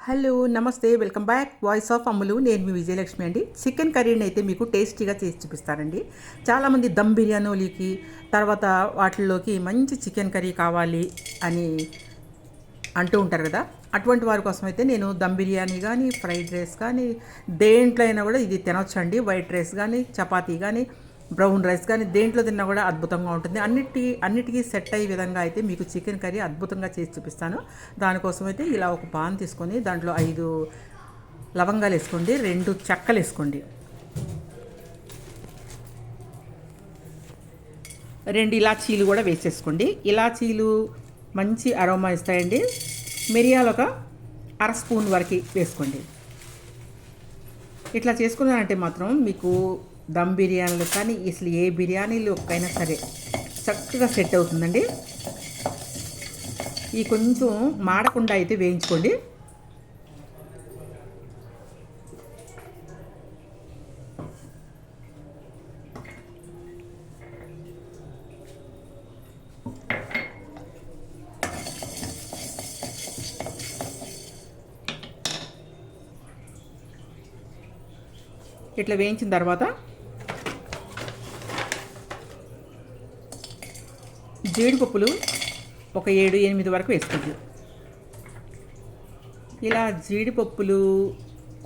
Hello నమస్తే welcome back voice of అమ్ములు. నేను మీ విజయలక్ష్మి అండి. చికెన్ కర్రీని అయితే మీకు టేస్టీగా చేసి చూపిస్తానండి. చాలామంది దమ్ బిర్యానీలకి తర్వాత వాటిల్లోకి మంచి చికెన్ కర్రీ కావాలి అని అంటూ ఉంటారు కదా. అటువంటి వారి కోసం అయితే నేను దమ్ బిర్యానీ కానీ ఫ్రైడ్ రైస్ కానీ దేంట్లో అయినా కూడా ఇది తినొచ్చండి. వైట్ రైస్ కానీ చపాతీ కానీ బ్రౌన్ రైస్ కానీ దేంట్లో తిన్నా కూడా అద్భుతంగా ఉంటుంది. అన్నిటికీ సెట్ అయ్యే విధంగా అయితే మీకు చికెన్ కర్రీ అద్భుతంగా చేసి చూపిస్తాను. దానికోసం అయితే ఇలా ఒక పాన్ తీసుకొని దాంట్లో 5 లవంగాలు వేసుకోండి, 2 చెక్కలు వేసుకోండి, 2 ఇలాచీలు కూడా వేసేసుకోండి. ఇలాచీలు మంచి అరోమా ఇస్తాయండి. మిరియాలు ఒక అర స్పూన్ వరకు వేసుకోండి. ఇట్లా చేసుకున్నారంటే మాత్రం మీకు దమ్ బిర్యానీలు కానీ అసలు ఏ బిర్యానీలు ఒక్కైనా సరే చక్కగా సెట్ అవుతుందండి. ఈ కొంచెం మాడకుండా అయితే వేయించుకోండి. ఇట్లా వేయించిన తర్వాత జీడిపప్పులు ఒక 7-8 వరకు వేసుకోండి. ఇలా జీడిపప్పులు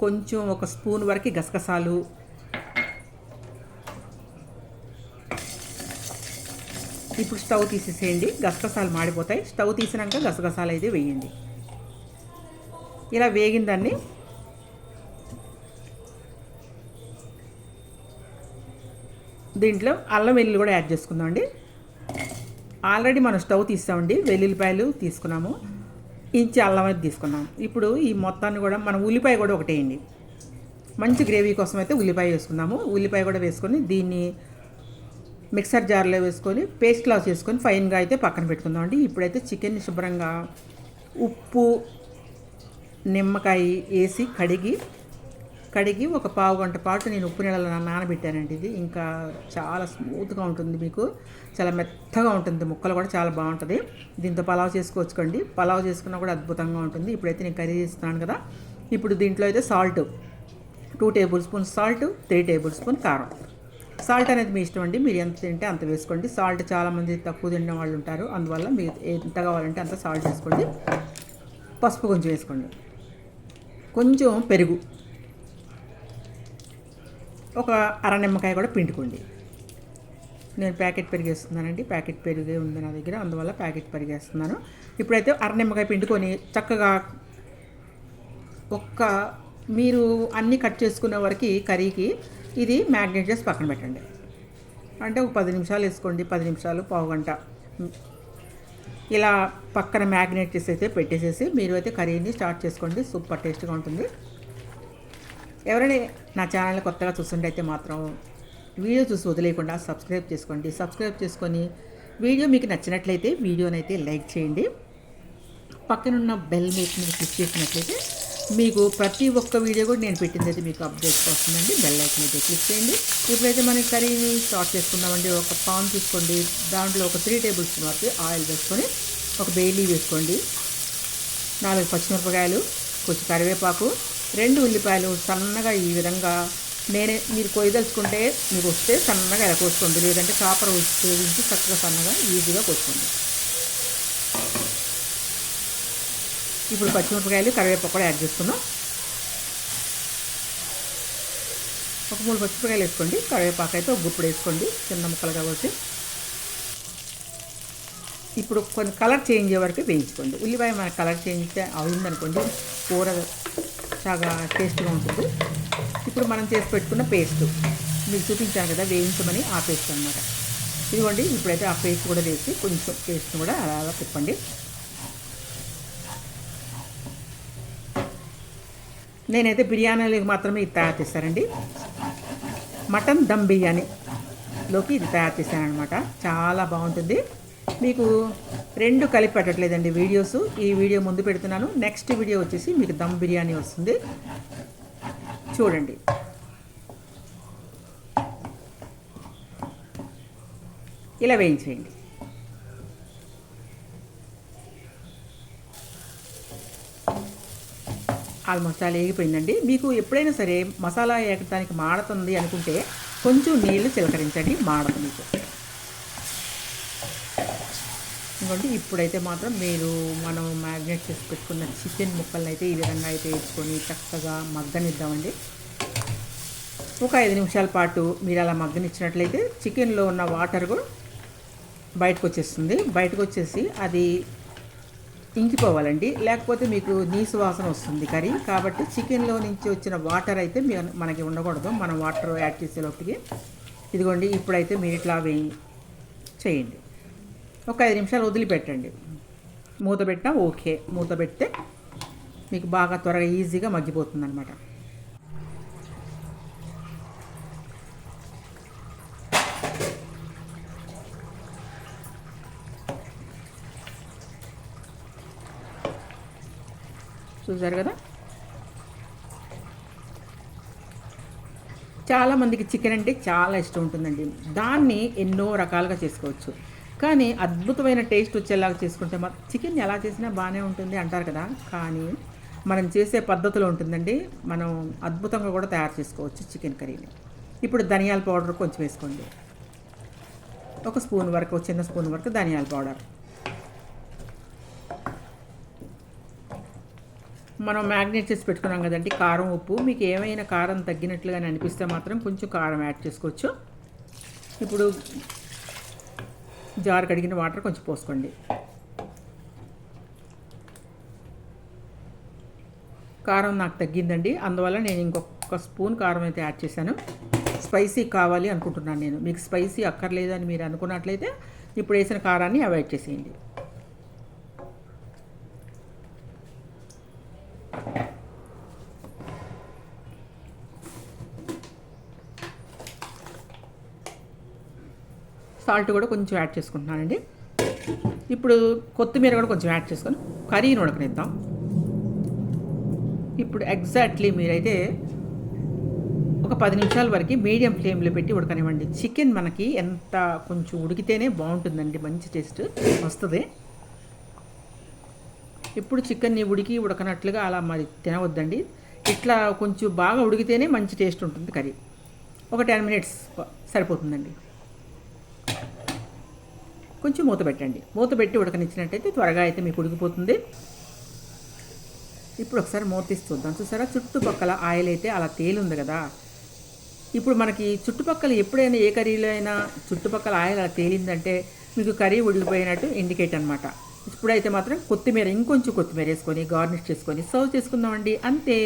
కొంచెం ఒక స్పూన్ వరకు గసగసాలు, ఇప్పుడు స్టవ్ తీసేసేయండి. గసగసాలు మాడిపోతాయి. స్టవ్ తీసినాక గసగసాలు అయితే వేయండి. ఇలా వేగిన దాన్ని దీంట్లో అల్లం వెల్లుల్లి కూడా యాడ్ చేసుకుందామండి. ఆల్రెడీ మనం స్టవ్ తీసామండి. వెల్లుల్లిపాయలు తీసుకున్నాము, ఇంచి అల్లం అయితే తీసుకున్నాము. ఇప్పుడు ఈ మొత్తాన్ని కూడా మనం ఉల్లిపాయ కూడా ఒకటి వేయండి. మంచి గ్రేవీ కోసం అయితే ఉల్లిపాయ వేసుకున్నాము. ఉల్లిపాయ కూడా వేసుకొని దీన్ని మిక్సర్ జార్లో వేసుకొని పేస్ట్లా చేసుకొని ఫైన్గా అయితే పక్కన పెట్టుకుందామండి. ఇప్పుడైతే చికెన్ని శుభ్రంగా ఉప్పు నిమ్మకాయ వేసి కడిగి ఒక పావు గంట పాటు నేను ఉప్పు నీళ్ళలో నానబెట్టానండి. ఇది ఇంకా చాలా స్మూత్గా ఉంటుంది, మీకు చాలా మెత్తగా ఉంటుంది, ముక్కలు కూడా చాలా బాగుంటుంది. దీంతో పలావ్ చేసుకోవచ్చుకోండి. పలావ్ చేసుకున్నా కూడా అద్భుతంగా ఉంటుంది. ఇప్పుడైతే నేను కర్రీ చేస్తున్నాను కదా. ఇప్పుడు దీంట్లో అయితే salt 2 table spoon salt, 3 table spoon కారం. సాల్ట్ అనేది మీ ఇష్టం అండి, మీరు ఎంత తింటే అంత వేసుకోండి. సాల్ట్ చాలామంది తక్కువ తిన్న వాళ్ళు ఉంటారు, అందువల్ల మీరు ఎంత కావాలంటే అంత సాల్ట్ వేసుకోండి. పసుపు కొంచెం వేసుకోండి. కొంచెం పెరుగు ఒక అర నిమ్మకాయ కూడా పిండుకోండి. నేను ప్యాకెట్ పెరిగేస్తున్నానండి. ప్యాకెట్ పెరిగే ఉంది నా దగ్గర, అందువల్ల ప్యాకెట్ పెరిగేస్తున్నాను. ఇప్పుడైతే అర నిమ్మకాయ పిండుకొని చక్కగా మీరు అన్నీ కట్ చేసుకునే వరకు కర్రీకి ఇది మ్యాగ్నేట్ చేసి పక్కన పెట్టండి. అంటే ఒక 10 నిమిషాలు వేసుకోండి, 10 నిమిషాలు, పావు గంట ఇలా పక్కన మ్యాగ్నేట్ చేసి అయితే పెట్టేసేసి మీరు అయితే కర్రీని స్టార్ట్ చేసుకోండి. సూపర్ టేస్ట్గా ఉంటుంది. ఎవరైనా నా ఛానల్ కొత్తగా చూస్తుంటే అయితే మాత్రం వీడియో చూసి వదిలేయకుండా సబ్స్క్రైబ్ చేసుకోండి. సబ్స్క్రైబ్ చేసుకొని వీడియో మీకు నచ్చినట్లయితే వీడియోనైతే లైక్ చేయండి. పక్కనున్న బెల్ మీద క్లిక్ చేసినట్లయితే మీకు ప్రతి ఒక్క వీడియో కూడా నేను పెట్టింది అయితే మీకు అప్డేట్స్ వస్తుందండి. బెల్ ఐకాన్ అయితే క్లిక్ చేయండి. ఇప్పుడైతే మనం కర్రీని స్టార్ట్ చేసుకుందామండి. ఒక పాన్ తీసుకోండి, దాంట్లో ఒక 3 టేబుల్ స్పూన్ వరకు ఆయిల్ వేసుకొని ఒక బే లీఫ్ వేసుకోండి, 4 పచ్చిమిరపకాయలు, కొంచెం కరివేపాకు, 2 ఉల్లిపాయలు సన్నగా ఈ విధంగా మీరు కొయ్యదలుచుకుంటే మీకు వస్తే సన్నగా ఎలా కోసుకోండి, లేదంటే చాపర్ ఉపయోగించి చక్కగా సన్నగా ఈజీగా కోసుకోండి. ఇప్పుడు పచ్చిమిరపకాయలు కరివేపాకు కూడా యాడ్ చేసుకున్నాం. ఒక 3 పచ్చిమిరపకాయలు వేసుకోండి. కరివేపాకు అయితే ఒక గుప్పుడు వేసుకోండి, చిన్న ముక్కలుగా కోసి. ఇప్పుడు కొన్ని కలర్ చేంజ్ అయ్యే వరకు వేయించుకోండి. ఉల్లిపాయ మన కలర్ చేంజ్ అయిందనుకోండి కూర చాలా టేస్ట్గా ఉంటుంది. ఇప్పుడు మనం చేసి పెట్టుకున్న పేస్ట్ మీకు చూపించాను కదా వేయించమని, ఆ పేస్ట్ అనమాట. ఇదిగోండి. ఇప్పుడైతే ఆ పేస్ట్ కూడా వేసి కొంచెం పేస్ట్ కూడా అలా తిప్పండి. నేనైతే బిర్యానీలకు మాత్రమే ఇది తయారు చేస్తానండి. మటన్ దమ్ బిర్యానీలోకి ఇది తయారు చేశానమాట. చాలా బాగుంటుంది. మీకు 2 కలిపి పెట్టట్లేదండి వీడియోస్. ఈ వీడియో ముందు పెడుతున్నాను. నెక్స్ట్ వీడియో వచ్చేసి మీకు దమ్ బిర్యానీ వస్తుంది, చూడండి. ఇలా వేయించేయండి. ఆల్మోస్ట్ అలా వేగిపోయిందండి. మీకు ఎప్పుడైనా సరే మసాలా వేగటానికి మాడుతుంది అనుకుంటే కొంచెం నీళ్లు చిలకరించండి, మాడదు మీకు. ఇంకోటి ఇప్పుడైతే మాత్రం మీరు మనం మ్యారినేట్ చేసి పెట్టుకున్న చికెన్ ముక్కలను అయితే ఈ విధంగా అయితే వేసుకొని చక్కగా మగ్గనిద్దామండి. ఒక 5 నిమిషాల పాటు మీరు అలా మగ్గనిచ్చినట్లయితే చికెన్లో ఉన్న వాటర్ కూడా బయటకు వచ్చేస్తుంది. బయటకు వచ్చేసి అది ఇంకిపోవాలండి, లేకపోతే మీకు నీసు వాసన వస్తుంది కర్రీ. కాబట్టి చికెన్లో నుంచి వచ్చిన వాటర్ అయితే మనకి ఉండకూడదు, మనం వాటర్ యాడ్ చేసేలోపటికి. ఇదిగోండి, ఇప్పుడైతే మీరు ఇట్లా చేయండి. ఒక 5 నిమిషాలు వదిలిపెట్టండి. మూత పెట్టినా ఓకే, మూత పెడితే మీకు బాగా త్వరగా ఈజీగా మగ్గిపోతుంది అనమాట. చూసారు కదా, చాలామందికి చికెన్ అంటే చాలా ఇష్టం ఉంటుందండి. దాన్ని ఎన్నో రకాలుగా చేసుకోవచ్చు, కానీ అద్భుతమైన టేస్ట్ వచ్చేలాగా చేసుకుంటే చికెన్ ఎలా చేసినా బాగానే ఉంటుంది అంటారు కదా, కానీ మనం చేసే పద్ధతిలో ఉంటుందండి. మనం అద్భుతంగా కూడా తయారు చేసుకోవచ్చు చికెన్ కర్రీని. ఇప్పుడు ధనియాల పౌడర్ కొంచెం వేసుకోండి, ఒక స్పూన్ వరకు, చిన్న స్పూన్ వరకు ధనియాల పౌడర్. మనం మ్యాగ్నేట్ చేసి పెట్టుకున్నాం కదండి కారం, ఉప్పు. మీకు ఏమైనా కారం తగ్గినట్లుగా అనిపిస్తే మాత్రం కొంచెం కారం యాడ్ చేసుకోవచ్చు. ఇప్పుడు జార్ కడిగిన వాటర్ కొంచెం పోసుకోండి. కారం నాకు తగ్గిందండి, అందువల్ల నేను ఇంకొక స్పూన్ కారం అయితే యాడ్ చేశాను. స్పైసీ కావాలి అనుకుంటున్నాను నేను. మీకు స్పైసీ అక్కర్లేదు అని మీరు అనుకున్నట్లయితే ఇప్పుడు వేసిన కారాన్ని అవాయిడ్ చేసేయండి. సాల్ట్ కూడా కొంచెం యాడ్ చేసుకుంటున్నానండి. ఇప్పుడు కొత్తిమీర కూడా కొంచెం యాడ్ చేసుకొని కర్రీని ఉడకనిద్దాం. ఇప్పుడు ఎగ్జాక్ట్లీ మీరైతే ఒక 10 నిమిషాల వరకు మీడియం ఫ్లేమ్లో పెట్టి ఉడకనివ్వండి. చికెన్ మనకి ఎంత కొంచెం ఉడికితేనే బాగుంటుందండి, మంచి టేస్ట్ వస్తుంది. ఇప్పుడు చికెన్ని ఉడకనట్లుగా అలా మరి తినవద్దండి. ఇట్లా కొంచెం బాగా ఉడికితేనే మంచి టేస్ట్ ఉంటుంది కర్రీ. ఒక 10 మినిట్స్ సరిపోతుందండి. కొంచెం మూత పెట్టండి. మూత పెట్టి ఉడకనిచ్చినట్టయితే త్వరగా అయితే మీకు ఉడికిపోతుంది. ఇప్పుడు ఒకసారి మూత తీసి చూద్దాం. చూసారా, చుట్టుపక్కల ఆయిల్ అయితే అలా తేలుంది కదా. ఇప్పుడు మనకి చుట్టుపక్కల ఎప్పుడైనా ఏ కర్రీలో అయినా చుట్టుపక్కల ఆయిల్ అలా తేలిందంటే మీకు కర్రీ ఉడికిపోయినట్టు ఇండికేట్ అనమాట. ఇప్పుడైతే మాత్రం ఇంకొంచెం కొత్తిమీర వేసుకొని గార్నిష్ చేసుకొని సర్వ్ చేసుకుందామండి, అంతే.